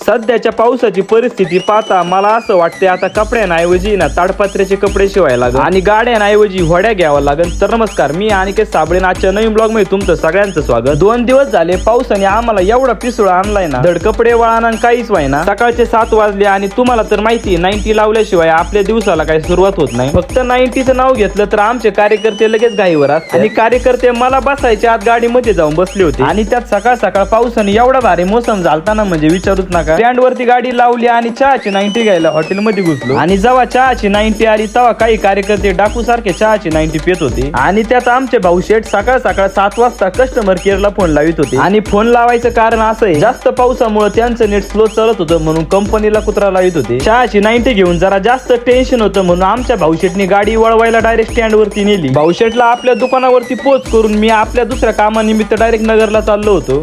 सध्याच्या पावसाची परिस्थिती पाहता मला असं वाटते आता कपड्यांऐवजी ना ताडपत्र्याचे कपडे शिवायला लागल आणि गाड्यांऐवजी होड्या घ्यावा लागेल। तर नमस्कार, मी अनिकेत साबळे आजच्या नवीन ब्लॉग मध्ये तुमचं सगळ्यांचं स्वागत। 2 दिवस झाले पावसाने आम्हाला एवढा पिसुळा आणलाय ना, धड कपडे वाळाना काहीच व्हायना। सकाळचे 7 वाजले आणि तुम्हाला तर माहिती 90 लावल्याशिवाय आपल्या दिवसाला काही सुरुवात होत नाही। फक्त 90चं नाव घेतलं तर आमचे कार्यकर्ते लगेच घाईवर असतात आणि कार्यकर्ते मला बसायच्या आत गाडीमध्ये जाऊन बसले होते आणि त्यात सकाळ सकाळ पावसाने एवढा भारी मोसम झालताना म्हणजे विचारूच नका। स्टँड वरती गाडी लावली आणि चहाची 90 घ्यायला हॉटेल मध्ये घुसलो आणि जेव्हा चहाची 90 आली तेव्हा काही कार्यकर्ते डाकू सारखे चहाची 90 पित होते आणि त्यात आमचे भाऊ शेठ सकाळ सकाळ 7 वाजता कस्टमर केअरला फोन लावित होते आणि फोन लावायचं कारण असं आहे, जास्त पावसामुळे त्यांचं नेट स्लो चालत होतं म्हणून कंपनीला कुत्रा लावित होते। चहाची 90 घेऊन जरा जास्त टेन्शन होतं म्हणून आमच्या भाऊ शेठनी गाडी वळवायला डायरेक्ट स्टँड वरती नेली। भाऊ शेठला आपल्या दुकानावरती पोच करून मी आपल्या दुसऱ्या कामानिमित्त डायरेक्ट नगरला चाललो होतो।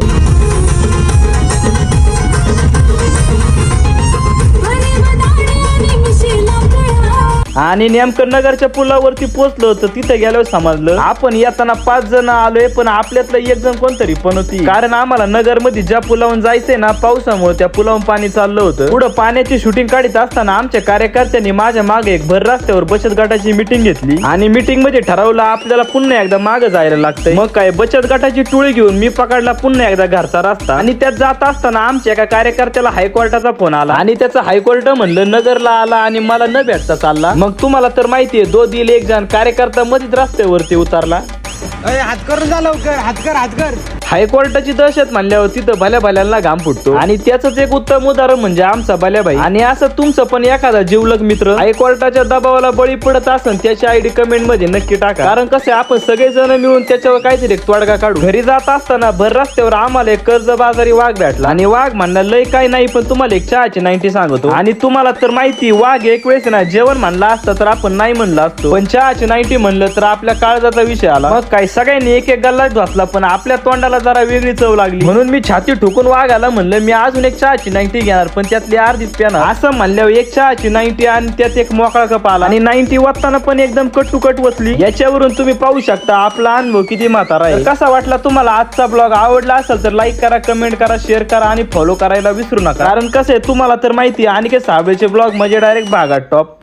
आणि नेमकं नगरच्या पुलावरती पोहोचलो होतं। तिथे गेल्यावर समजलं आपण येताना 5 जण आलोय पण आपल्यातलं एक जण कोणतरी पण होती, कारण आम्हाला नगर मध्ये ज्या पुलावून जायचंय ना पावसामुळे त्या पुलावून पाणी चाललं होतं। पुढे पाण्याची शूटिंग काढत असताना आमच्या कार्यकर्त्यांनी माझ्या मागे एक भर रस्त्यावर बचत गटाची मीटिंग घेतली आणि मीटिंग मध्ये ठरवलं आपल्याला पुन्हा एकदा मागे जायला लागतंय। मग काय बचत गटाची टोळी घेऊन मी पकडला पुन्हा एकदा घरचा रस्ता आणि त्यात जात असताना आमच्या एका कार्यकर्त्याला हायकोर्टाचा फोन आला आणि त्याचं हायकोर्ट म्हणलं नगरला आला आणि मला न भेटता चालला। मग तुम्हाला तर माहितीये 2 दिल एक जण कार्यकर्ता मध्येच रस्त्यावरती उतरला। हात करून जा लवकर, हात कर। हायकोर्टाची दहशत म्हणल्यावर तिथं भल्या भल्यांना घाम फुटतो आणि त्याच एक उत्तम उदाहरण म्हणजे आमचा भल्याबाई। आणि असं तुमचं पण एखादा जीवलग मित्र हायकोर्टाच्या दबावाला बळी पडत असेल त्याची आयडी कमेंट मध्ये नक्की टाका, कारण कसे आपण सगळे जण मिळून त्याच्यावर काहीतरी एक तोडगा काढू। घरी जात असताना भर रस्त्यावर आम्हाला एक कर्जबाजारी वाघ भेटला आणि वाघ म्हणला लय काही नाही पण तुम्हाला एक चहाची 90 सांगतो। आणि तुम्हाला तर माहिती वाघ एक वेळेस ना जेवण म्हणला असतं तर आपण नाही म्हणलं असतो, पण चहाची 90 म्हणलं तर आपल्या काळजाचा विषय आला। मग काय सगळ्यांनी एक एक गल्लाच घातला पण आपल्या तोंडाला जरा वेगळी चव लागली म्हणून मी छाती ठोकून वाघाला म्हणलं मी अजून एक चहाची 90 घेणार पण त्यातली अर्धीच प्याना। असं म्हणल्यावर एक चहाची 90 आणि त्यात एक मोकळा कप आला आणि 90 वाजताना पण एकदम कट वसली। याच्यावरून तुम्ही पाहू शकता आपला अनुभव किती म्हातारा आहे। कसा वाटला तुम्हाला आजचा ब्लॉग? आवडला असेल तर लाईक करा, कमेंट करा, शेअर करा आणि फॉलो करायला विसरू नका, कारण कसं आहे तुम्हाला तर माहिती आहे अनिकेत साबळेचे ब्लॉग म्हणजे डायरेक्ट भागात टॉप।